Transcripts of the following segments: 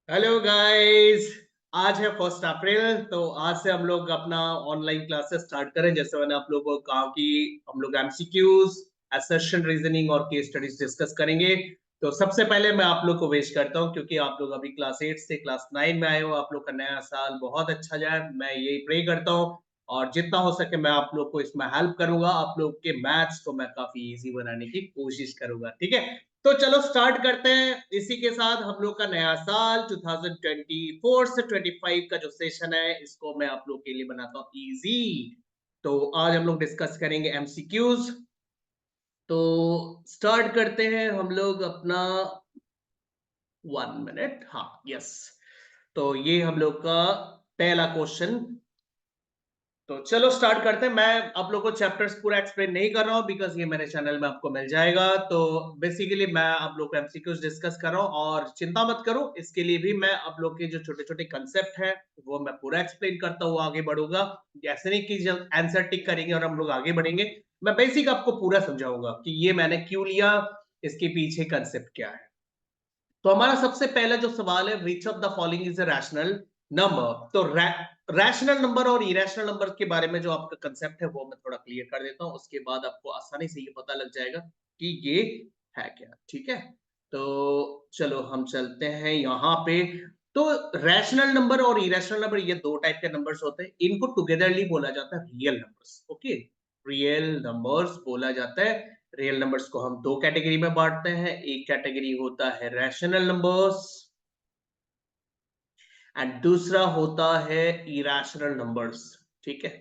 Hello guys. आज है 1 अप्रैल, तो आज से हम लोग अपना ऑनलाइन क्लासेस स्टार्ट करें। जैसे मैंने आप लोगों को कहा कि हम लोग एमसीक्यूज, असर्शन रीजनिंग और केस स्टडीज डिस्कस करेंगे। तो सबसे पहले मैं आप लोग को विश करता हूं, क्योंकि आप लोग अभी क्लास 8 से क्लास 9 में आए हो। आप लोग का नया साल बहुत अच्छा जाए, मैं यही प्रे करता हूं। और जितना हो सके मैं आप लोग को इसमें हेल्प करूंगा। आप लोग के मैथ्स को मैं काफी इजी बनाने की कोशिश करूंगा, ठीक है। तो चलो स्टार्ट करते हैं। इसी के साथ हम लोग का नया साल 2024 से 25 का जो सेशन है, इसको मैं आप लोग के लिए बनाता हूँ इजी। तो आज हम लोग डिस्कस करेंगे एमसीक्यूज। तो स्टार्ट करते हैं हम लोग अपना 1 मिनट। हाँ, यस। तो ये हम लोग का पहला क्वेश्चन। तो चलो स्टार्ट करते हैं। मैं आप लोगों को चैप्टर्स पूरा एक्सप्लेन नहीं कर रहा हूँ, बिकॉज ये मेरे चैनल में आपको मिल जाएगा। तो बेसिकली मैं आप लोग को एमसीक्यूज डिस्कस कर रहा हूँ, और चिंता मत करो, इसके लिए भी मैं आप लोग के जो छोटे छोटे कंसेप्ट है वो मैं पूरा एक्सप्लेन करता हुआ आगे बढ़ूंगा। ऐसे नहीं कि जब आंसर टिक करेंगे और हम लोग आगे बढ़ेंगे। मैं बेसिक आपको पूरा समझाऊंगा कि ये मैंने क्यों लिया, इसके पीछे कंसेप्ट क्या है। तो हमारा सबसे पहला जो सवाल है, which of the following is a rational number. तो रैशनल नंबर और इरेशनल नंबर के बारे में जो आपका कंसेप्ट है वो मैं थोड़ा क्लियर कर देता हूं। उसके बाद आपको आसानी से ये पता लग जाएगा कि ये है क्या, ठीक है। तो चलो हम चलते हैं यहाँ पे। तो रैशनल नंबर और इरेशनल नंबर, ये दो टाइप के नंबर्स होते हैं। इनको टुगेदरली बोला जाता है real numbers. Okay, real numbers बोला जाता है। रियल नंबर्स को हम दो कैटेगरी में बांटते हैं। एक कैटेगरी होता है रैशनल नंबर्स, एंड दूसरा होता है इरेशनल नंबर्स, ठीक है।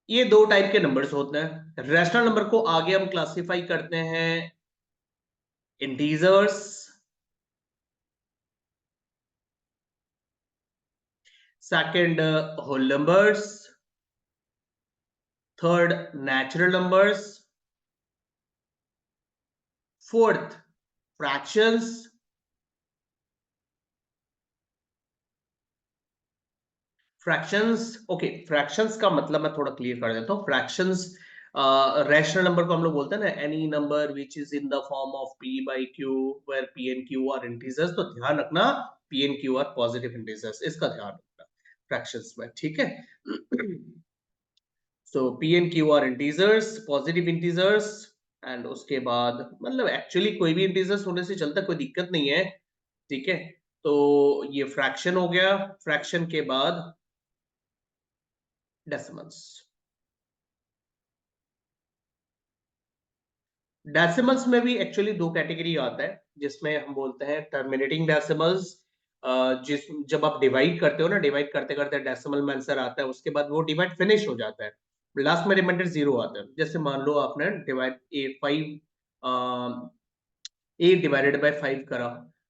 ये दो टाइप के नंबर्स होते हैं। रैशनल नंबर को आगे हम क्लासिफाई करते हैं integers, second whole numbers, third natural numbers, fourth fractions. Fractions, okay, fractions का मतलब मैं थोड़ा क्लियर कर देता हूँ। फ्रैक्शंस रैशनल नंबर को हम लोग बोलते हैं ना, any number which is in the form of P by Q, where P and Q are integers. तो ध्यान रखना, P and Q are positive integers, इसका ध्यान रखना फ्रैक्शंस में, ठीक है। So P and Q are integers, positive integers. And उसके बाद मतलब एक्चुअली कोई भी इंटीजर्स होने से चलता, कोई दिक्कत नहीं है, ठीक है। तो ये फ्रैक्शन हो गया। फ्रैक्शन के बाद डेसिमल्स। डेसिमल्स में भी एक्चुअली दो कैटेगरी आता है, जिसमें हम बोलते हैं टर्मिनेटिंग डेसिमल्स। जिस जब आप डिवाइड करते हो ना, डिवाइड करते करते डेसिमल में आंसर आता है, उसके बाद वो डिवाइड फिनिश हो जाता है, लास्ट में रिमाइंडर जीरो आता है। जैसे मान लो आपने divide A five, A divided by 5 करा,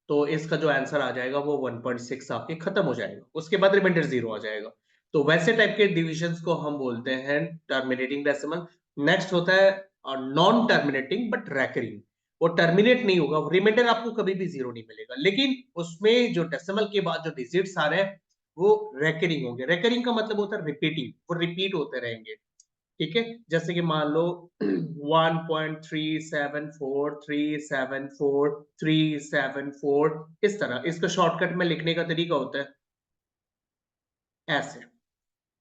तो इसका जो आंसर आ जाएगा वो 1.6 आपके खत्म हो जाएगा, उसके बाद रिमाइंडर जीरो आ जाएगा। तो वैसे टाइप के डिविजन्स को हम बोलते हैं टर्मिनेटिंग डेसिमल। नेक्स्ट होता है नॉन टर्मिनेटिंग बट रैकरिंग। वो टर्मिनेट नहीं होगा, रिमाइंडर आपको कभी भी जीरो नहीं मिलेगा, लेकिन उसमें जो डेसिमल के बाद जो डिजिट्स आ रहे हैं वो रैकरिंग होंगे। रैकरिंग का मतलब होता है रिपीटिंग, वो रिपीट होते रहेंगे, ठीक है। जैसे कि मान लो 1.374374 इस तरह, इसका शॉर्टकट में लिखने का तरीका होता है ऐसे,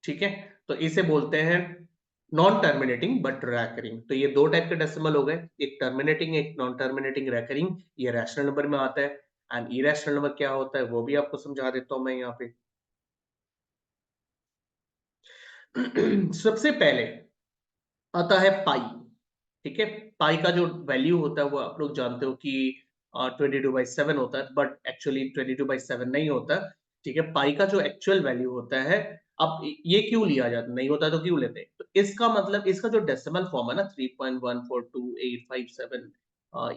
ठीक है। तो इसे बोलते हैं नॉन टर्मिनेटिंग बट रैकरिंग। तो ये दो टाइप के डेसिमल हो गए, एक टर्मिनेटिंग, एक नॉन टर्मिनेटिंग रैकरिंग। ये रैशनल नंबर में आता है। एंड इरेशनल नंबर क्या होता है वो भी आपको समझा देता हूं मैं यहाँ पे। सबसे पहले आता है पाई, ठीक है। पाई का जो वैल्यू होता है वो आप लोग जानते हो कि 22/7 होता है, बट एक्चुअली 22/7 नहीं होता, ठीक है। पाई का जो एक्चुअल वैल्यू होता है, अब ये क्यों लिया जाता नहीं होता तो क्यों लेते हैं, तो इसका मतलब इसका जो डेसिमल फॉर्म है ना 3.142857,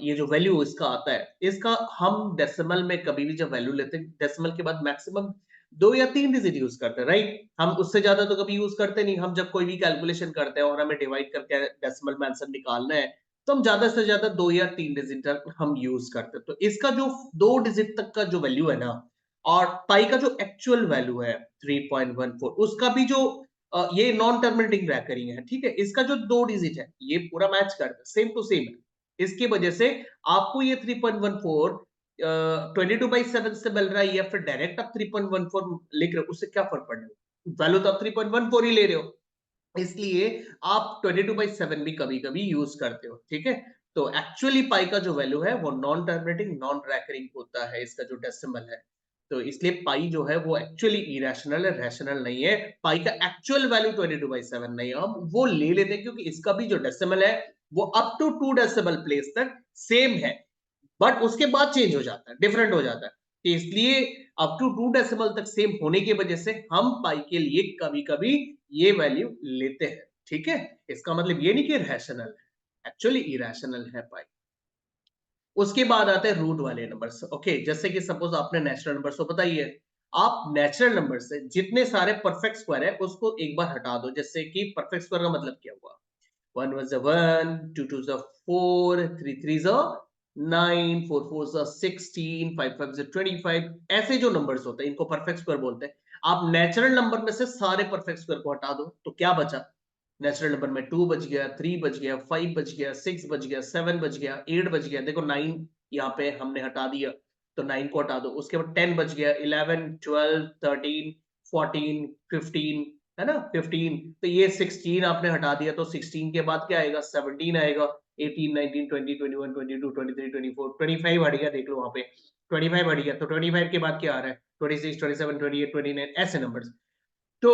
ये जो वैल्यू इसका आता है, इसका हम डेसिमल में कभी भी जब वैल्यू लेते हैं, डेसिमल के बाद मैक्सिमम 2 या 3 डिजिट यूज करते हैं, राइट। हम उससे ज्यादा तो कभी यूज करते नहीं। हम जब कोई भी कैलकुलेशन करते हैं और हमें डिवाइड करके डेसिमल में आंसर निकालना है, तो हम ज्यादा से ज्यादा 2 या 3 डिजिट तक हम यूज करते हैं। तो इसका जो 2 डिजिट तक का जो वैल्यू है ना, और पाई का जो एक्चुअल वैल्यू है 3.14, उसका भी जो ये नॉन टर्मिनेटिंग रैकरिंग है, ठीक है। इसका जो 2 डिजिट है ये पूरा मैच करता है, सेम टू सेम है। इसकी वजह से आपको ये 3.14 22/7 से मिल रहा है या फिर डायरेक्ट आप 3.14 लिख रहे हो, उससे क्या फर्क पड़ रहा है? वैल्यू तो आप 3.14 ही ले रहे हो, इसलिए आप 22/7 भी कभी-कभी यूज करते हो, ठीक है? तो एक्चुअली पाई का जो वैल्यू है वो नॉन टर्मिनेटिंग, नॉन रैकरिंग होता है, इसका जो डेसिमल है। तो इसलिए पाई जो है वो एक्चुअली इरेशनल है, रैशनल नहीं है। पाई का एक्चुअल वैल्यू 22/7 नहीं है, हम वो ले लेते हैं क्योंकि इसका भी जो डेसिमल है वो अप टू 2 डेसिमल प्लेस तक सेम है, बट उसके बाद चेंज हो जाता है, डिफरेंट हो जाता है। तो इसलिए अप टू 2 डेसिमल तक सेम होने की वजह से हम पाई के लिए कभी-कभी ये वैल्यू लेते हैं, ठीक है? इसका मतलब ये नहीं कि रैशनल है, एक्चुअली इरेशनल है पाई। उसके बाद आते हैं रूट वाले नंबर्स, ओके? जैसे कि सपोज आपने नेचुरल नंबर्स तो पता ही है, आप नेचुरल नंबर से जितने सारे परफेक्ट स्क्वायर है उसको एक बार हटा दो। जैसे कि परफेक्ट स्क्वायर का मतलब क्या हुआ? 1 was a 1, 2 2s are 4, 3 3s are 9, 4 4s are 16, 5 5s are 25। ऐसे जो नंबर्स होते हैं इनको परफेक्ट स्क्वायर बोलते हैं। आप नेचुरल नंबर में से सारे परफेक्ट स्क्वायर को हटा दो तो क्या बचा? नेचुरल नंबर में 2 बच गया, 3 बच गया, 5 बच गया, 6 बच गया, 7 बच गया, 8 बच गया। देखो 9 यहाँ पे हमने हटा दिया तो 9 को हटा दो। उसके बाद 10 बच गया, 11 12 13 14 15, है ना? 15। तो ये 16 आपने हटा दिया तो 16 के बाद क्या आएगा? 17 आएगा। 18 19 20 21 22 23 24 25 हट गया, देख लो वहां पे 25 हट गया। तो 25 के बाद क्या आ रहा है? 26 27 28 29 ऐसे नंबर्स। तो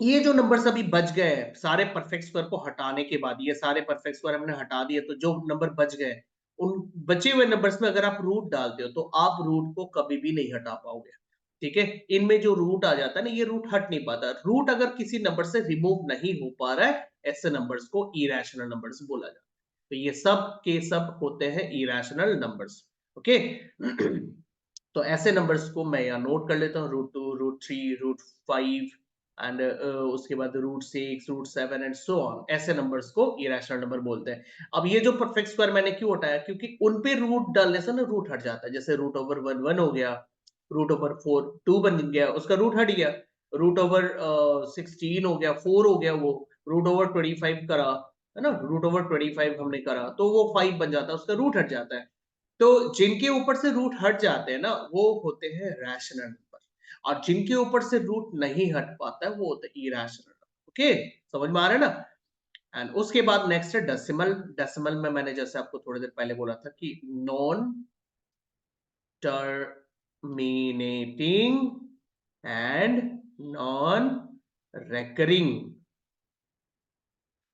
ये जो नंबर्स अभी बच गए हैं सारे परफेक्ट स्क्वायर को हटाने के बाद, ये सारे परफेक्ट स्क्वायर हमने हटा दिए तो जो नंबर बच गए, उन बचे हुए नंबर्स में अगर आप रूट डालते हो तो आप रूट को कभी भी नहीं हटा पाओगे, ठीक है? इनमें जो रूट आ जाता है ना, ये रूट हट नहीं पाता। रूट अगर किसी नंबर से रिमूव नहीं हो पा रहा है, ऐसे नंबर्स को इरेशनल नंबर्स बोला जाता है। तो ये सब के सब होते हैं इरेशनल नंबर्स, ओके? तो ऐसे नंबर्स को मैं यहाँ नोट कर लेता हूँ, रूट 2 रूट 3 रूट 5 एंड उसके बाद root 6 root 7 and so on. ऐसे नंबर्स को इरेशनल नंबर बोलते हैं। अब ये जो परफेक्ट स्क्वायर मैंने क्यों हटाया? क्योंकि उन पे रूट डालने से ना रूट हट जाता है। जैसे रूट ओवर 1 1 हो गया, रूट ओवर 4 2 बन गया, उसका रूट हट गया। रूट ओवर 16 हो गया, 4 हो गया, वो रूट ओवर 25 करा, है ना? रूट ओवर 25 हमने करा तो वो 5 बन जाता है, उसका रूट हट जाता है। तो जिनके ऊपर से रूट हट जाते हैं ना, वो होते हैं रैशनल नंबर, और जिनके ऊपर से रूट नहीं हट पाता है वो होते हैं इरैशनल नंबर, ओके? समझ में आ रहा है ना? एंड उसके बाद नेक्स्ट है डेसिमल। डेसिमल में मैंने जैसे आपको थोड़ी देर पहले बोला था कि non terminating and non recurring,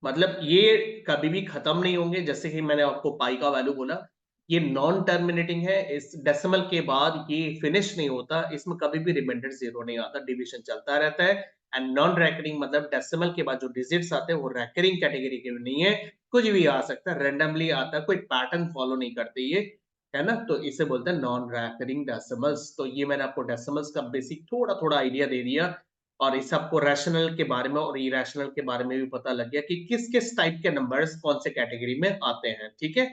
मतलब ये कभी भी खत्म नहीं होंगे। जैसे कि मैंने आपको पाई का वैल्यू बोला, ये नॉन टर्मिनेटिंग है, इस डेसिमल के बाद ये फिनिश नहीं होता, इसमें कभी भी रिमाइंडर जीरो नहीं आता, डिवीजन चलता रहता है। एंड नॉन रैकरिंग मतलब डेसिमल के बाद जो डिजिट्स आते हैं वो रैकरिंग कैटेगरी के भी नहीं है, कुछ भी आ सकता है, रैंडमली आता है, कोई पैटर्न फॉलो नहीं करते ये, है ना? तो इसे बोलते हैं नॉन रैकरिंग डेसिमल्स। तो ये मैंने आपको डेसिमल्स का बेसिक थोड़ा थोड़ा आइडिया दे दिया, और इस आपको रैशनल के बारे में और इरेशनल के बारे में भी पता लग गया कि किस किस टाइप के नंबर्स कौन से कैटेगरी में आते हैं, ठीक है?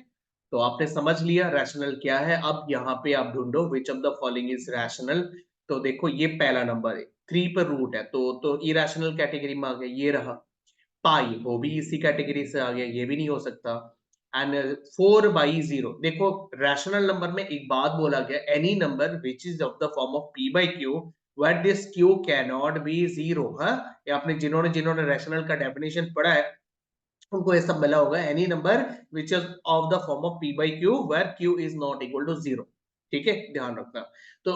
तो आपने समझ लिया रैशनल क्या है। अब यहाँ पे आप ढूंढो which of the following is rational. तो देखो ये पहला नंबर है, 3 पर रूट है तो इरेशनल कैटेगरी में आ गया, ये रहा। पाई वो भी इसी कैटेगरी से आ गया, ये भी नहीं हो सकता। एंड 4/0, देखो रैशनल नंबर में एक बात बोला गया, any number which is of the form of p/q where this q cannot be 0। हाँ, ये आपने जिन्होंने जिन्होंने रैशनल का डेफिनेशन पढ़ा है उनको ये सब मिला होगा, any number which is of the form of p/q where q is not equal to 0, ठीक है? ध्यान रखना। तो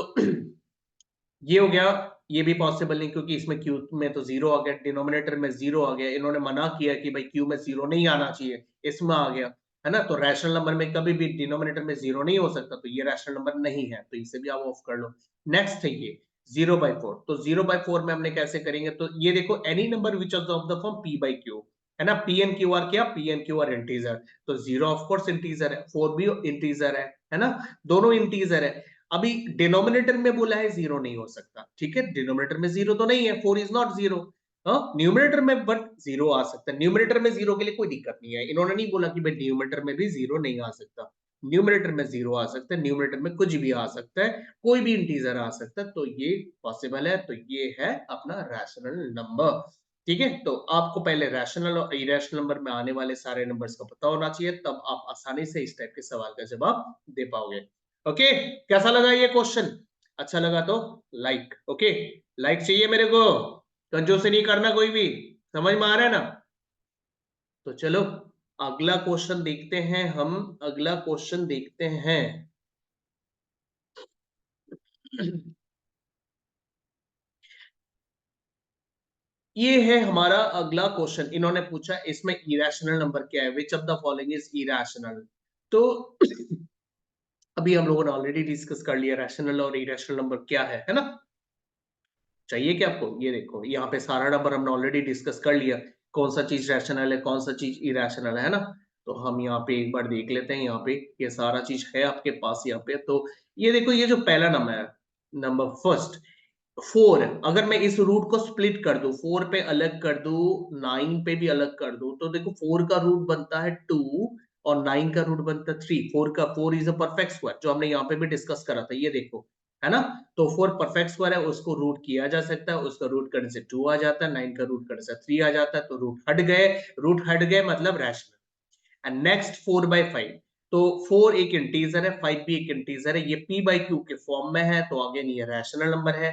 ये हो गया, ये भी पॉसिबल नहीं क्योंकि इसमें q में तो जीरो आ गया, डिनोमिनेटर में जीरो आ गया, इन्होंने मना किया कि भाई q में जीरो नहीं आना चाहिए, इसमें आ गया, है ना? तो रैशनल नंबर में कभी भी डिनोमिनेटर में जीरो नहीं हो सकता, तो ये रैशनल नंबर नहीं है, तो इसे भी आप ऑफ कर लो। नेक्स्ट है ये 0/4। तो 0/4 में हमने कैसे करेंगे? तो ये देखो any number which is of the form p/q, है ना? p and q आर क्या? p and q are integer, तो जीरो ऑफ कोर्स इंटीजर है, 4 भी इंटीजर है ना? दोनों इंटीजर है। अभी डिनोमिनेटर में बोला है जीरो नहीं हो सकता, ठीक है? डिनोमिनेटर में जीरो तो नहीं है, 4 इज नॉट जीरो। न्यूमरेटर में बट जीरो आ सकता है, न्यूमरेटर में जीरो के लिए कोई दिक्कत नहीं है, इन्होंने नहीं बोला कि भाई न्यूमरेटर में भी जीरो नहीं आ सकता। न्यूमरेटर में जीरो आ सकता है, न्यूमरेटर में कुछ भी आ सकता है, कोई भी इंटीजर आ सकता है, तो ये पॉसिबल है। तो ये है अपना रैशनल नंबर, ठीक है, तो आपको पहले रैशनल और इरेशनल नंबर में आने वाले सारे नंबर्स का पता होना चाहिए, तब आप आसानी से इस टाइप के सवाल का जवाब दे पाओगे। ओके, कैसा लगा ये क्वेश्चन? अच्छा लगा तो लाइक। ओके, लाइक चाहिए मेरे को, कंजूसी नहीं करना कोई भी, समझ में आ रहा है ना? तो चलो अगला क्वेश्चन देखते हैं हम, अगला क्वेश्चन देखते हैं। ये है हमारा अगला क्वेश्चन। इन्होंने पूछा इसमें इरेशनल नंबर क्या है, which of the following is irrational. तो अभी हम लोगों ने ऑलरेडी डिस्कस कर लिया रैशनल और इरेशनल नंबर क्या है ना? चाहिए क्या आपको? ये देखो यहाँ पे सारा नंबर हमने ऑलरेडी डिस्कस कर लिया, कौन सा चीज रैशनल है, कौन सा चीज इरेशनल है ना? तो हम यहाँ पे एक बार देख लेते हैं, यहाँ पे ये सारा चीज है आपके पास यहाँ पे। तो ये देखो, ये जो पहला नंबर है, नंबर फर्स्ट 4, अगर मैं इस रूट को स्प्लिट कर दूं, 4 पे अलग कर दूं, 9 पे भी अलग कर दूं, तो देखो 4 का रूट बनता है 2 और 9 का रूट बनता है 3। 4 का 4 इज अ परफेक्ट स्क्वायर, जो हमने यहाँ पे भी डिस्कस करा था, ये देखो, है ना? तो 4 परफेक्ट स्क्वायर है, उसको रूट किया जा सकता है, उसका रूट करने से 2 आ जाता है, 9 का रूट करने से 3 आ जाता है, तो रूट हट गए मतलब रैशनल। एंड नेक्स्ट 4/5, तो 4 एक इंटीजर है, 5 भी एक इंटीजर है, ये p बाई क्यू के फॉर्म में है, तो अगेन ये रैशनल नंबर है।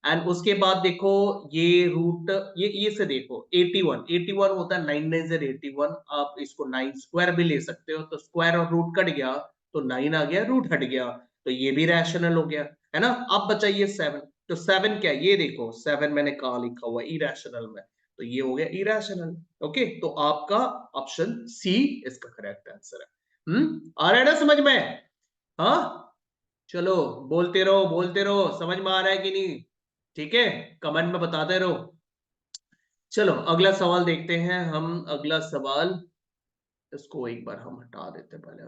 एंड उसके बाद देखो ये रूट, ये से देखो 81 होता है, 9 9 ज़र 81, आप इसको 9 स्क्वायर भी ले सकते हो, तो स्क्वायर और रूट कट गया तो 9 आ गया, रूट हट गया, तो ये भी रैशनल हो गया, है ना? अब बचाइए 7, तो 7 क्या है? ये देखो 7 मैंने कहा लिखा हुआ इरेशनल में, तो ये हो गया इरेशनल। ओके, तो आपका ऑप्शन सी इसका करेक्ट आंसर है। आ रहा है ना समझ में? हाँ, चलो बोलते रहो, समझ में आ रहा है कि नहीं? ठीक है, कमेंट में बताते रहो। चलो अगला सवाल देखते हैं हम, अगला सवाल, इसको एक बार हम हटा देते हैं पहले।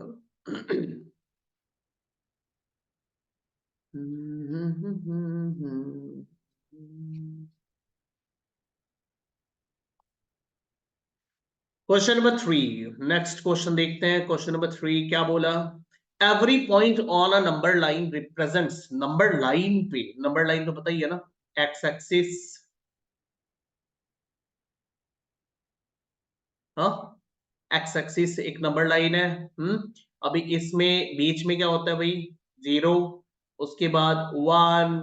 क्वेश्चन नंबर 3, नेक्स्ट क्वेश्चन देखते हैं। क्वेश्चन नंबर 3 क्या बोला? Every point on a number line represents, number line पे, नंबर लाइन तो पता ही है ना, एक्स एक्सिस, हाँ, एक्स एक्सिस एक नंबर लाइन है। अभी इसमें बीच में क्या होता है भाई? 0, उसके बाद 1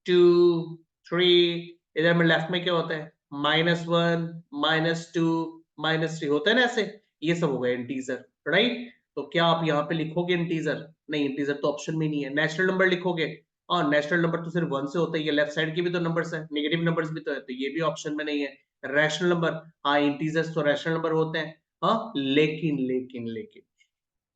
2 3, इधर में लेफ्ट में क्या होता है? -1 -2 -3 होता है ना ऐसे, ये सब हो गए इंटीजर, राइट? तो क्या आप यहाँ पे लिखोगे इंटीजर? नहीं, इंटीजर तो ऑप्शन में नहीं है। नेचुरल नंबर लिखोगे? और नेचुरल नंबर तो सिर्फ 1 से होता है, ये लेफ्ट साइड के भी तो नंबर्स है, नेगेटिव नंबर्स भी तो है, तो ये भी ऑप्शन में नहीं है। रैशनल नंबर, हाँ इंटीजर्स तो रैशनल नंबर होते हैं, हाँ, लेकिन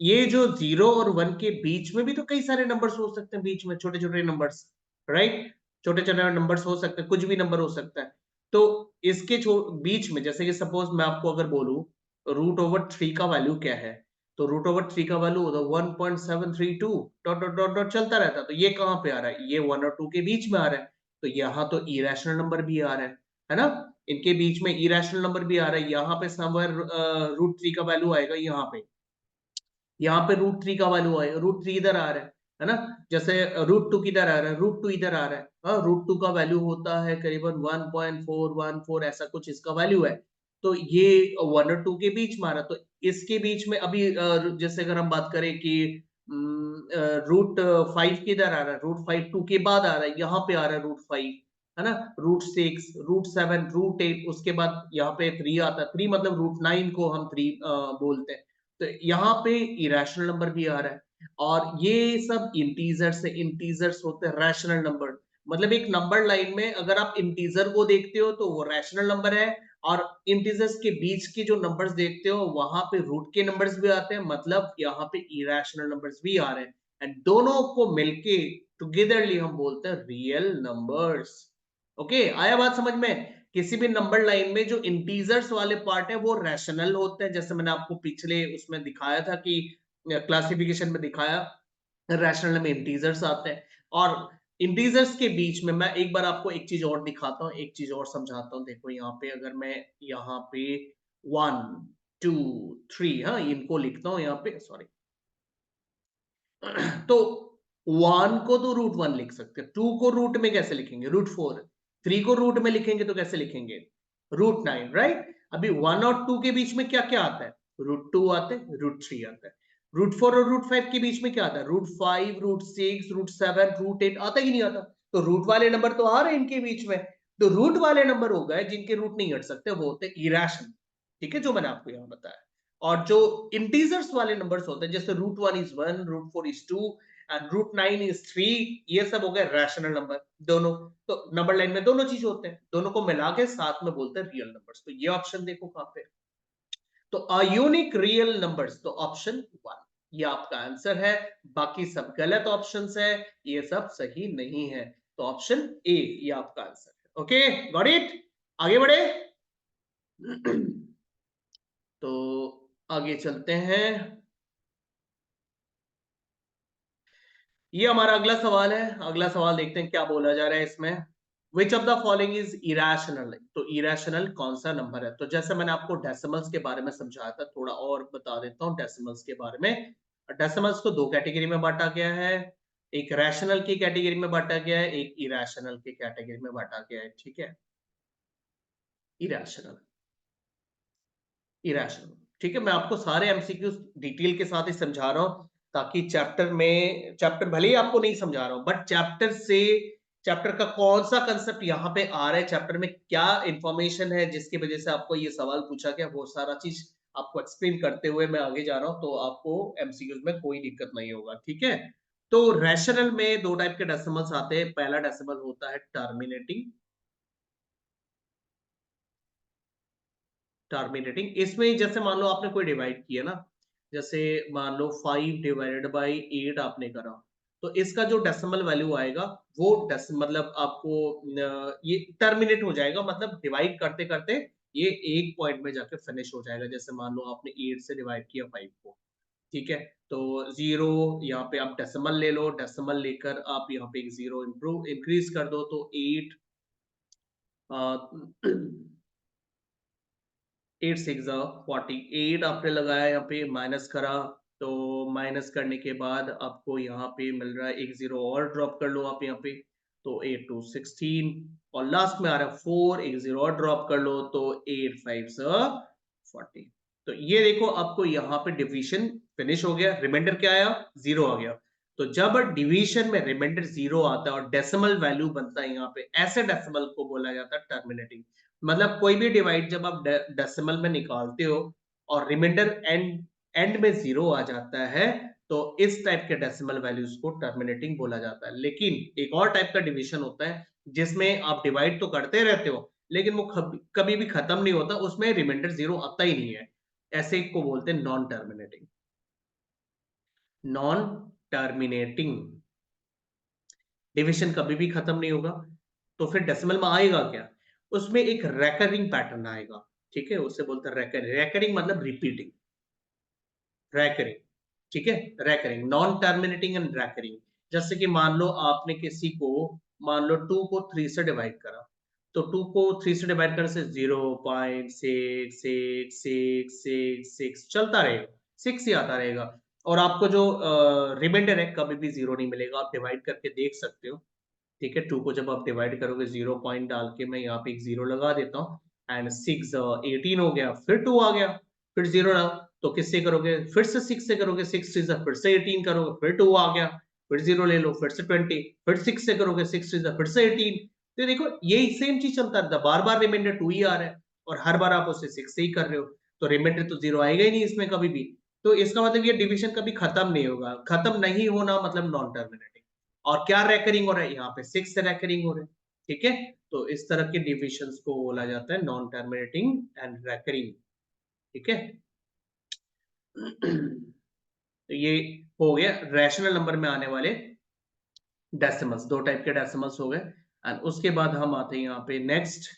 ये जो 0 और 1 के बीच में भी तो कई सारे नंबर्स हो सकते हैं, बीच में छोटे छोटे नंबर्स, राइट? छोटे छोटे नंबर्स हो सकते हैं, कुछ भी नंबर हो सकता है। तो इसके बीच में, जैसे कि सपोज मैं आपको अगर बोलूं √3 का वैल्यू क्या है, तो √3 का value 1.732 dot dot dot dot चलता रहता है, तो ये कहाँ पे आ रहा है? ये 1 और 2 के बीच में आ रहा है, तो यहाँ तो इरेशनल नंबर भी आ रहा है ना? इनके बीच में इरेशनल नंबर भी आ रहा है, यहाँ पे समवेयर √3 का वैल्यू आएगा, यहाँ पे √3 का वैल्यू आएगा, √3 इधर आ रहा है ना? जैसे √2 किधर आ रहा है? √2 इधर आ रहा है, हाँ, √2 का वैल्यू होता है करीबन 1.414, ऐसा कुछ इसका वैल्यू है। तो ये 1 और 2 के बीच में आ रहा है, तो इसके बीच में अभी जैसे अगर हम बात करें कि √5 किधर आ रहा है? √5 2 के बाद आ रहा है, यहाँ पे आ रहा है √5, है ना? √6 √7 √8, उसके बाद यहाँ पे 3 आता है, 3 मतलब √9 को हम 3 बोलते हैं, तो यहाँ पे इरेशनल नंबर भी आ रहा है। और ये सब इंटीजर्स होते हैं रैशनल नंबर, मतलब एक नंबर लाइन में अगर आप इंटीजर को देखते हो तो वो रैशनल नंबर है, और इंटीजर्स के बीच के जो नंबर्स देखते हो वहां पे रूट के नंबर्स भी आते हैं, मतलब यहाँ पे इरेशनल नंबर्स भी आ रहे हैं, एंड दोनों को मिलके टुगेदरली हम बोलते हैं रियल नंबर्स। ओके, आया बात समझ में? किसी भी नंबर लाइन में जो इंटीजर्स वाले पार्ट है वो रैशनल होते हैं, जैसे मैंने आपको पिछले उसमें दिखाया था कि क्लासिफिकेशन में दिखाया, रैशनल में इंटीजर्स आते हैं, और इंटीजर्स के बीच में मैं एक बार आपको एक चीज और दिखाता हूँ, एक चीज और समझाता हूँ। देखो यहाँ पे अगर मैं यहाँ पे 1 2 3, हाँ, इनको लिखता हूँ यहाँ पे, सॉरी, तो 1 को तो √1 लिख सकते हैं, 2 को रूट में कैसे लिखेंगे? √4, 3 को रूट में लिखेंगे तो कैसे लिखेंगे? √9, राइट। अभी 1 और 2 के बीच में क्या क्या आता है? √2 आते हैं, √3 आता है। √4 और √5 के बीच में क्या आता है? √5, √6, √7, √8 आता ही नहीं आता। तो रूट वाले नंबर तो आ रहे हैं इनके बीच में। तो रूट वाले नंबर हो गए जिनके रूट नहीं हट सकते, वो होते हैं इरेशनल। ठीक है, जो मैंने आपको यहाँ बताया। और जो इंटीजर्स वाले नंबर्स होते हैं, जैसे √1 is 1, √4 is 2 एंड √9 is 3, ये सब हो गए रैशनल नंबर दोनों। तो नंबर लाइन में दोनों चीज होते हैं, दोनों को मिला के साथ में बोलते हैं रियल नंबर्स। तो ये ऑप्शन देखो कहां पे। तो यूनिक रियल नंबर्स, तो ऑप्शन 1 ये आपका आंसर है। बाकी सब गलत ऑप्शंस है, ये सब सही नहीं है। तो ऑप्शन ए ये आपका आंसर है। Okay, got it. आगे बढ़े। तो आगे चलते हैं। ये हमारा अगला सवाल है। अगला सवाल देखते हैं क्या बोला जा रहा है इसमें। Which of the following is irrational? तो इरेशनल कौन सा नंबर है? तो जैसे मैंने आपको डेसिमल्स के बारे में समझाया था, थोड़ा और बता देता हूँ डेसिमल्स के बारे में। डेसिमल्स को दो कैटेगरी में बांटा गया है। एक रैशनल की कैटेगरी में बांटा गया है, एक इरेशनल की कैटेगरी में बांटा गया है। ठीक है, इरेशनल, इरेशनल। ठीक है, मैं आपको सारे एमसीक्यूज डिटेल के साथ ही समझा रहा हूं, ताकि चैप्टर भले ही आपको नहीं समझा रहा हूं, बट चैप्टर का कौन सा कंसेप्ट यहाँ पे आ रहा है, चैप्टर में क्या इंफॉर्मेशन है जिसकी वजह से आपको ये सवाल पूछा गया, वो सारा चीज आपको एक्सप्लेन करते हुए मैं आगे जा रहा हूं, तो आपको एमसीक्यूज में कोई दिक्कत नहीं होगा। ठीक है, तो रैशनल में दो टाइप के डेसिमल्स आते हैं। पहला डेसिमल होता है टर्मिनेटिंग। टर्मिनेटिंग इसमें जैसे मान लो आपने कोई डिवाइड किया ना, जैसे मान लो 5/8 आपने करा, तो इसका जो डेसिमल वैल्यू आएगा वो मतलब आपको ये टर्मिनेट हो जाएगा, मतलब डिवाइड करते करते ये एक पॉइंट में जाके फिनिश हो जाएगा। जैसे मान लो आपने 8 से डिवाइड किया 5 को, ठीक है, तो 0 यहाँ पे आप डेसिमल ले लो, डेसिमल लेकर आप यहाँ पे एक 0 इंक्रीज कर दो, तो 8 8 6 48 आपने लगाया, यहाँ पे माइनस करा, तो माइनस करने के बाद आपको यहाँ पे मिल रहा है एक 0 और ड्रॉप कर लो आप यहाँ पे, तो 8 2 16, और लास्ट में आ रहा है 4, एक 0 और ड्रॉप कर लो, तो 8 5 40। तो ये देखो आपको यहाँ पे डिवीजन फिनिश हो गया, रिमाइंडर क्या आया? 0 आ गया। तो जब डिवीजन में रिमाइंडर 0 आता है और डेसिमल वैल्यू बनता है यहाँ पे, ऐसे डेसिमल को बोला जाता है टर्मिनेटिंग। मतलब कोई भी डिवाइड जब आप डेसिमल में निकालते हो और रिमाइंडर एंड में 0 आ जाता है, तो इस टाइप के डेसिमल वैल्यूज को टर्मिनेटिंग बोला जाता है। लेकिन एक और टाइप का डिवीजन होता है जिसमें आप डिवाइड तो करते रहते हो, लेकिन वो कभी भी खत्म नहीं होता, उसमें रिमाइंडर 0 आता ही नहीं है। ऐसे को बोलते हैं non terminating. Non terminating division कभी भी खत्म नहीं होगा, तो फिर डेसिमल में आएगा क्या? उसमें एक रेकरिंग पैटर्न आएगा। ठीक है, उसे बोलते हैं रेकरिंग। रेकरिंग मतलब रिपीटिंग, रैकरिंग। ठीक है, recurring, non terminating and recurring. जैसे कि मान लो आपने किसी को, मान लो 2 को 3 से डिवाइड करा, तो 2 को 3 से डिवाइड करने से 0.66666 चलता रहेगा, 6 ही आता रहेगा, और आपको जो रिमाइंडर है कभी भी 0 नहीं मिलेगा। आप डिवाइड करके देख सकते हो। ठीक है, 2 को जब आप डिवाइड करोगे, 0 पॉइंट डाल के मैं यहाँ पे एक 0 लगा देता हूँ, एंड 6 18 हो गया, फिर 2 आ गया, फिर 0 रहा, तो किससे करोगे? फिर से 6 से करोगे, 6 3 फिर से 18 करोगे, फिर 2 आ गया, फिर 0 ले लो, फिर से 20, फिर 6 से करोगे, 6 3 फिर से 18। तो देखो यही सेम चीज चलता रहता है, बार बार रिमाइंडर 2 ही आ रहा है, और हर बार आप उसे 6 से ही कर रहे हो, तो रिमाइंडर तो 0 आएगा ही नहीं इसमें कभी भी। तो इसका मतलब ये डिवीजन कभी खत्म नहीं होगा। खत्म नहीं होना मतलब नॉन टर्मिनेटिंग। और क्या रैकरिंग हो रहा है? यहाँ पे 6 से रैकरिंग हो रहा है। ठीक है, तो इस तरह के डिविजन्स को बोला जाता है नॉन टर्मिनेटिंग एंड रैकरिंग। ठीक है, तो ये हो गया रैशनल नंबर में आने वाले डेसिमल्स। दो टाइप के डेसिमल्स हो गए, एंड उसके बाद हम आते हैं यहाँ पे नेक्स्ट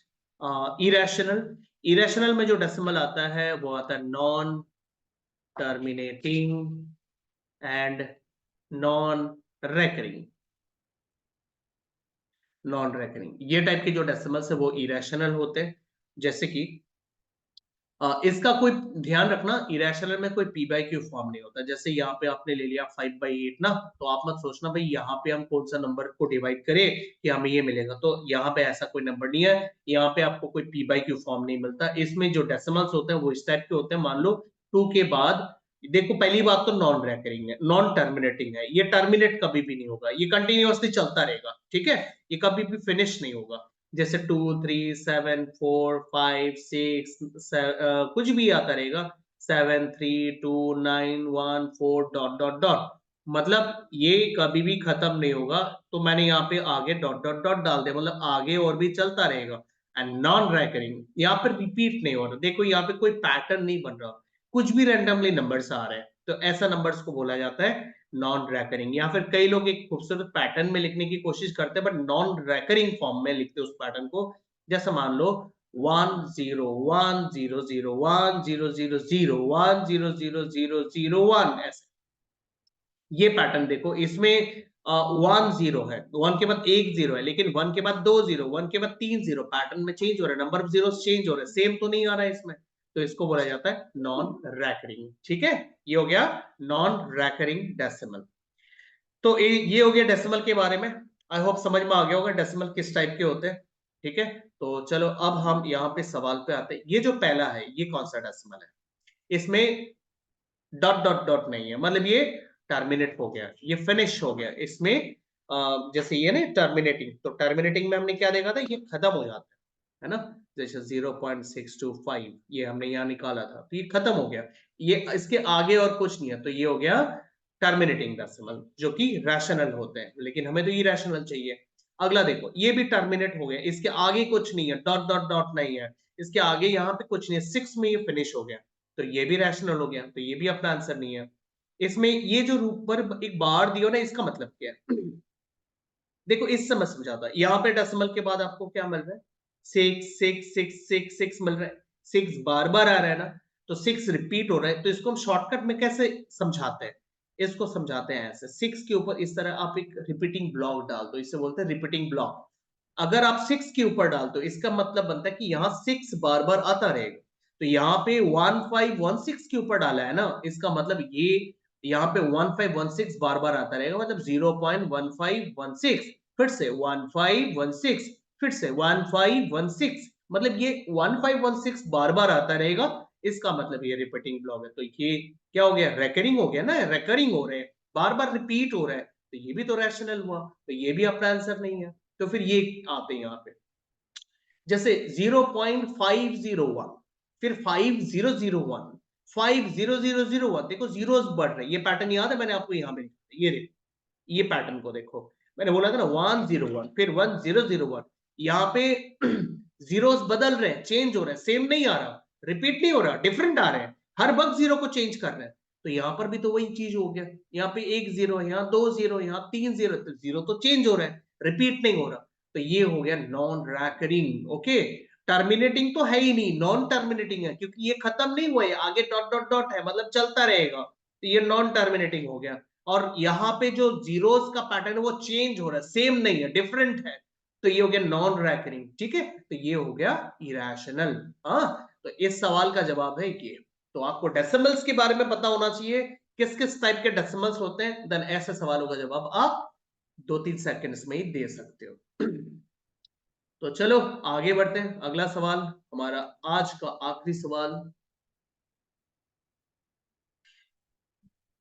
इरेशनल। इरेशनल में जो डेसिमल आता है वो आता है non terminating and non recurring. Non recurring ये टाइप के जो डेसिमल्स है वो इरेशनल होते हैं। जैसे कि इसका कोई ध्यान रखना, इरेशनल में कोई पी बाई क्यू फॉर्म नहीं होता। जैसे यहाँ पे आपने ले लिया 5/8 ना, तो आप मत सोचना भाई यहाँ पे हम कौन सा नंबर को डिवाइड करें कि हमें ये मिलेगा, तो यहाँ पे ऐसा कोई नंबर नहीं है। यहाँ पे आपको कोई पी बाई क्यू फॉर्म नहीं मिलता। इसमें जो डेसिमल्स होते हैं वो इस टाइप के होते हैं। मान लो 2 के बाद, देखो पहली बात तो नॉन रैकरिंग है, नॉन टर्मिनेटिंग है, ये टर्मिनेट कभी भी नहीं होगा, ये कंटिन्यूअसली चलता रहेगा, ठीक है, ये कभी भी फिनिश नहीं होगा। जैसे 2 3 7 4 5 6 कुछ भी आता रहेगा, 7 3 2 9 1 4 डॉट डॉट डॉट, मतलब ये कभी भी खत्म नहीं होगा। तो मैंने यहाँ पे आगे डॉट डॉट डॉट डाल दिया, मतलब आगे और भी चलता रहेगा। एंड नॉन रैकरिंग, यहाँ पर रिपीट नहीं हो रहा, देखो यहाँ पे कोई पैटर्न नहीं बन रहा, कुछ भी रैंडमली नंबर्स आ रहे हैं, तो ऐसा नंबर्स को बोला जाता है नॉन रैकरिंग। या फिर कई लोग एक खूबसूरत पैटर्न में लिखने की कोशिश करते हैं, बट नॉन रैकरिंग फॉर्म में लिखते हैं उस पैटर्न को। जैसे मान लो 1 0 1 0 0 1 0 0 0 1 0 0 0 0 1, ऐसे ये पैटर्न देखो, इसमें 1 0 है, 1 के बाद 1 0 है, लेकिन 1 के बाद 2 0, 1 के बाद 3 0, पैटर्न में चेंज हो रहा है, नंबर ऑफ जीरो चेंज हो रहे हैं, सेम तो नहीं आ रहा है इसमें, तो इसको बोला जाता है नॉन रैकरिंग। ठीक है, ये हो गया नॉन रैकरिंग डेसिमल। तो ये हो गया डेसिमल के बारे में। आई होप समझ में आ गया होगा डेसिमल किस टाइप के होते हैं। ठीक है, तो चलो अब हम यहाँ पे सवाल पे आते हैं। ये जो पहला है, ये कौन सा डेसिमल है? इसमें डॉट डॉट डॉट नहीं है, मतलब ये टर्मिनेट हो गया, ये फिनिश हो गया। इसमें जैसे ये ना टर्मिनेटिंग, तो टर्मिनेटिंग में हमने क्या देखा था, ये खत्म हो जाता है ना। जैसे 0.625 ये हमने यहाँ निकाला था, तो ये खत्म हो गया, ये इसके आगे और कुछ नहीं है, तो ये हो गया टर्मिनेटिंग डेसिमल, जो कि रैशनल होते हैं, लेकिन हमें तो ये रैशनल चाहिए। अगला देखो, ये भी टर्मिनेट हो गया, इसके आगे कुछ नहीं है, डॉट डॉट डॉट नहीं है, इसके आगे यहाँ पे कुछ नहीं है, 6 में ये फिनिश हो गया, तो ये भी रैशनल हो गया, तो ये भी अपना आंसर नहीं है। इसमें ये जो ऊपर एक बार दियो ना, इसका मतलब क्या है? देखो इससे मैं समझाता, यहाँ पे डेसिमल के बाद आपको क्या मिल रहा है, 6 मिल रहा है, 6 बार बार आ रहा है ना, तो 6 रिपीट हो रहा है, तो इसको हम शॉर्टकट में कैसे समझाते हैं? इसको समझाते हैं ऐसे, 6 के ऊपर इस तरह आप एक रिपीटिंग ब्लॉक डाल दो, इसे बोलते हैं रिपीटिंग ब्लॉक। अगर आप 6 के ऊपर डाल दो, इसका मतलब बनता है कि यहाँ 6 बार बार आता रहेगा, तो यहाँ पे 1516 के ऊपर डाला है ना, इसका मतलब ये यहाँ पे 1516 बार बार आता रहेगा, मतलब 0.1516, फिर से 1516, फिर से 1516, मतलब ये 1516 बार बार आता रहेगा, इसका मतलब ये रिपीटिंग ब्लॉक है। तो ये क्या हो गया, रेकरिंग हो गया ना, रेकरिंग हो रहे हैं, बार बार रिपीट हो रहा है, तो ये भी तो रैशनल हुआ, तो ये भी अपना आंसर नहीं है। तो फिर ये आते हैं यहाँ पे, जैसे 0.501, फिर 5001, 50001, देखो जीरोस बढ़ रहे, ये पैटर्न याद है मैंने आपको यहाँ में, ये देखो, ये पैटर्न को देखो, मैंने बोला था ना 101, फिर 1001, यहाँ पे जीरोस बदल रहे हैं, चेंज हो रहे हैं, सेम नहीं आ रहा, रिपीट नहीं हो रहा, डिफरेंट आ रहे हैं, हर वक्त जीरो को चेंज कर रहे हैं। तो यहाँ पर भी तो वही चीज हो गया, यहाँ पे 1 0 है, यहाँ 2 0, यहाँ 3 0, तो जीरो तो चेंज हो रहा है, रिपीट नहीं हो रहा, तो ये हो गया नॉन रैकरिंग। ओके, टर्मिनेटिंग तो है ही नहीं, नॉन टर्मिनेटिंग है, क्योंकि ये खत्म नहीं हुआ है, आगे डॉट डॉट डॉट है, मतलब चलता रहेगा, तो ये नॉन टर्मिनेटिंग हो गया। और यहाँ पे जो जीरोस का पैटर्न है वो चेंज हो रहा है, सेम नहीं है, डिफरेंट है, तो ये हो गया नॉन रैकरिंग। ठीक है, तो ये हो गया इरेशनल। हाँ, तो इस सवाल का जवाब है ये। तो आपको डेसिमल्स के बारे में पता होना चाहिए, किस किस टाइप के डेसिमल्स होते हैं, देन ऐसे सवालों का जवाब आप 2-3 सेकंड्स में ही दे सकते हो। तो चलो आगे बढ़ते हैं, अगला सवाल, हमारा आज का आखिरी सवाल।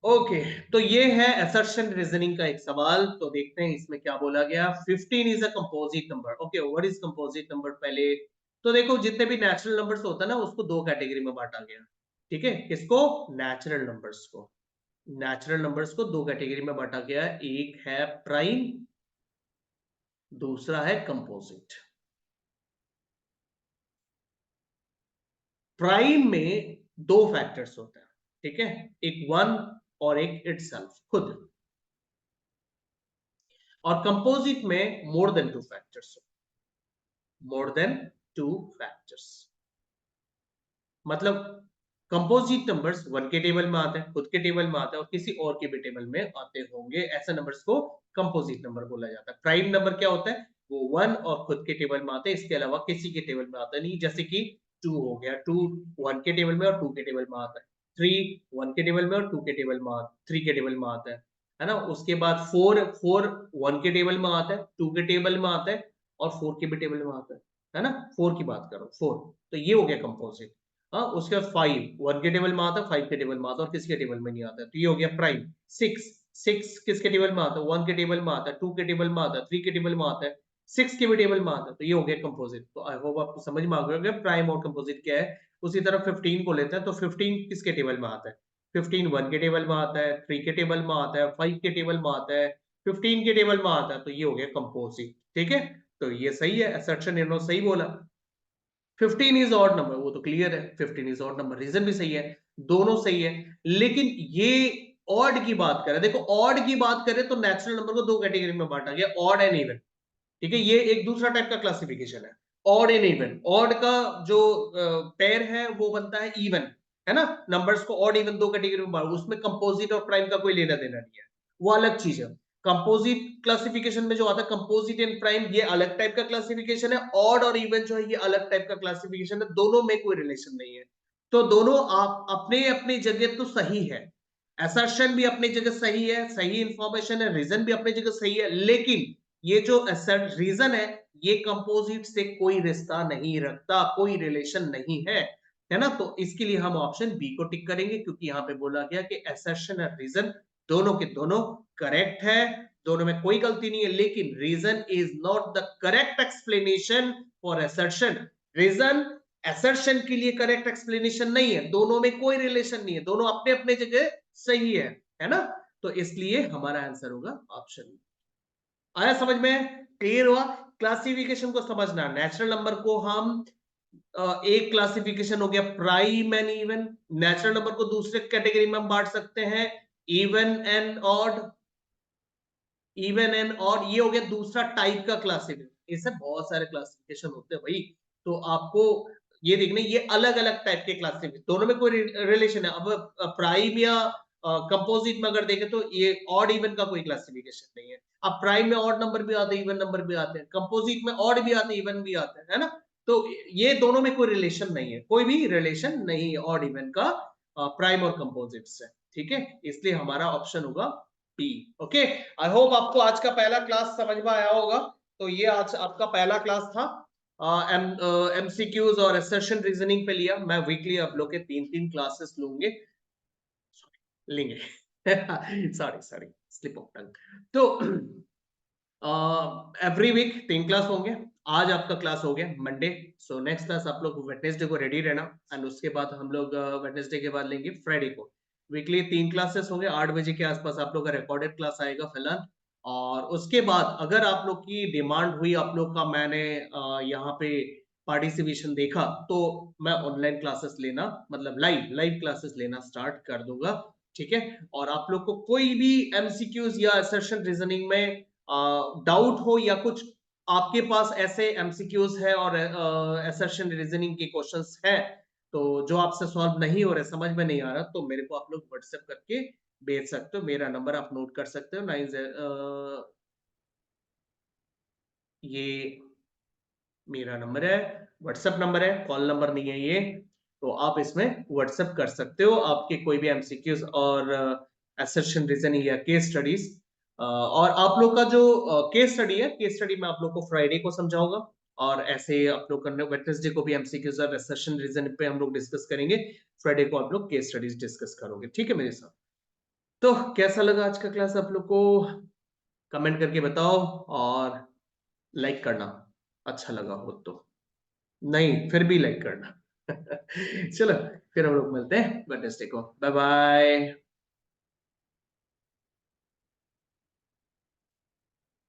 ओके, तो ये है असर्शन रीजनिंग का एक सवाल, तो देखते हैं इसमें क्या बोला गया। 15 is a composite number. Okay, what is composite number? पहले तो देखो, जितने भी नेचुरल नंबर्स होता है ना, उसको दो कैटेगरी में बांटा गया। ठीक है, किसको? नेचुरल नंबर्स को। नेचुरल नंबर्स को दो कैटेगरी में बांटा गया है, एक है प्राइम, दूसरा है कंपोजिट। प्राइम में दो फैक्टर्स होते हैं, ठीक है, एक वन और एक इटसेल्फ, खुद। और कंपोजिट में more than two factors, more than two factors, मतलब कंपोजिट नंबर्स वन के टेबल में आते हैं, खुद के टेबल में आते हैं, और किसी और के भी टेबल में आते होंगे, ऐसे नंबर्स को कंपोजिट नंबर बोला जाता है। प्राइम नंबर क्या होता है? वो वन और खुद के टेबल में आते हैं, इसके अलावा किसी के टेबल में आता नहीं, जैसे कि 2 हो गया, 2 1 के टेबल में और 2 के टेबल में आता है, 3 1 के टेबल में और 2 के टेबल में 3 के टेबल में आता है ना। उसके बाद 4 1 के टेबल में आता है, 2 के टेबल में आता है और 4 के भी टेबल में आता है ना। 4 की बात करो, 4, तो ये हो गया कंपोजिट। हाँ, उसके बाद 5 1 के टेबल में आता है, 5 के टेबल में आता है और किसके टेबल में नहीं आता है, तो ये हो गया प्राइम। 6 किसके टेबल में आता है, 1 के टेबल में आता है, 2 के टेबल में आता है, 3 के टेबल में आता है, 6 के भी टेबल में आता है, तो ये हो गया कंपोजिट। तो आई होप आपको समझ में आ गया प्राइम और कंपोजिट क्या है। उसी तरह 15 को लेते हैं, तो 15 किसके टेबल में आता है, 15 1 के टेबल में आता है, 3 के टेबल में आता है, 5 के टेबल में आता है, 15 के टेबल में आता है, तो ये हो गया कंपोजिट। ठीक है, तो ये सही है, असर्शन इन्होंने सही बोला। 15 इज ऑड नंबर, वो तो क्लियर है, 15 इज ऑड नंबर, रीजन भी सही है, दोनों सही है। लेकिन ये ऑड की बात करें, देखो ऑड की बात करें तो नेचुरल नंबर को दो कैटेगरी में बांटा गया, ऑड एंड इवन। ठीक है, ये एक दूसरा टाइप का क्लासिफिकेशन है, ऑड एंड इवन। ऑड का जो पेयर है वो बनता है इवन, है ना। नंबर्स को ऑड इवन दो कैटेगरी में बांटा, उसमें कंपोजिट और प्राइम का कोई लेना देना नहीं है, वो अलग चीज है। कंपोजिट क्लासिफिकेशन में जो आता है कंपोजिट एंड प्राइम, ये अलग टाइप का क्लासिफिकेशन है। ऑड और इवन जो है ये अलग टाइप का क्लासिफिकेशन है, दोनों में कोई रिलेशन नहीं है। तो दोनों आप अपने अपनी जगह तो सही है, असर्शन भी अपनी जगह सही है, सही इंफॉर्मेशन है, रीजन भी अपनी जगह सही है, लेकिन ये जो रीजन है ये कंपोजिट से कोई रिश्ता नहीं रखता, कोई रिलेशन नहीं है ना। तो इसके लिए हम ऑप्शन बी को टिक करेंगे, क्योंकि यहाँ पे बोला गया कि असर्शन और रीजन दोनों के दोनों करेक्ट है, दोनों में कोई गलती नहीं है, लेकिन reason is not the correct explanation for assertion. Reason assertion के लिए करेक्ट एक्सप्लेनेशन नहीं है, दोनों में कोई रिलेशन नहीं है, दोनों अपने अपने जगह सही है ना। तो इसलिए हमारा आंसर होगा ऑप्शन। आया समझ में, क्लियर हुआ। क्लासिफिकेशन को समझना, नेचुरल नंबर को हम एक क्लासिफिकेशन हो गया prime and even, natural number को दूसरे कैटेगरी में हम बांट सकते हैं even and odd, even and odd, ये हो गया दूसरा टाइप का क्लासिफिकेशन। इससे बहुत सारे क्लासिफिकेशन होते हैं भाई, तो आपको ये देखना ये अलग अलग टाइप के क्लासिफिकेशन, दोनों में कोई रिलेशन है। अब प्राइम या कंपोजिट में अगर देखें तो ये ऑड इवन का कोई क्लासिफिकेशन नहीं है। अब प्राइम में ऑड नंबर भी आते हैं, इवन नंबर भी आते हैं, कंपोजिट में ऑड भी आते हैं, इवन भी आते हैं, है ना। तो ये दोनों में कोई रिलेशन नहीं है, कोई भी रिलेशन नहीं है ऑड इवन का प्राइम और कंपोजिट से। ठीक है, इसलिए हमारा ऑप्शन होगा बी। ओके, आई होप आपको आज का पहला क्लास समझ में आया होगा। तो ये आज आपका पहला क्लास था, एमसीक्यूज और असर्शन रीजनिंग पे लिया। मैं वीकली आप लोग के 3-3 क्लासेस लूंगे, लेंगे sorry sorry, slip of tongue. तो एवरी वीक 3 क्लास होंगे। आज आपका क्लास हो गया मंडे, सो नेक्स्ट क्लास आप लोग वेडनेसडे को रेडी रहना, एंड उसके बाद हम लोग वेडनेसडे के बाद लेंगे फ्राइडे को। वीकली 3 क्लासेस होंगे, 8 बजे के आसपास आप लोग का रिकॉर्डेड क्लास आएगा फिलहाल। और उसके बाद अगर आप लोग की डिमांड हुई, आप लोग का मैंने यहाँ पे पार्टिसिपेशन देखा, तो मैं ऑनलाइन क्लासेस लेना, मतलब लाइव लाइव क्लासेस लेना स्टार्ट कर दूंगा। ठीक है, और आप लोग को कोई भी एमसीक्यूज या असर्शन रीजनिंग में डाउट हो या कुछ आपके पास ऐसे एमसीक्यूज है और असर्शन रीजनिंग के क्वेश्चंस है, तो जो आपसे सॉल्व नहीं हो रहे, समझ में नहीं आ रहा, तो मेरे को आप लोग व्हाट्सएप करके भेज सकते हो। मेरा नंबर आप नोट कर सकते हो, 9 ये मेरा नंबर है, व्हाट्सएप नंबर है, कॉल नंबर नहीं है ये। तो आप इसमें व्हाट्सएप कर सकते हो आपके कोई भी एमसीक्यूज और असर्शन रीजनिंग या केस स्टडीज। और आप लोग का जो केस स्टडी है, केस स्टडी मैं आप लोग को फ्राइडे को समझाऊंगा, और ऐसे आप लोग करने वेडनेसडे को भी एमसीक्यूज और असर्शन रीजनिंग पे हम लोग डिस्कस करेंगे। फ्राइडे को आप लोग केस स्टडीज डिस्कस करोगे, ठीक है मेरे साथ। तो कैसा लगा आज का क्लास आप लोग को, कमेंट करके बताओ, और लाइक करना अच्छा लगा हो तो, नहीं फिर भी लाइक करना चलो, फिर हम लोग मिलते हैं वेडनेसडे को, बाय बाय।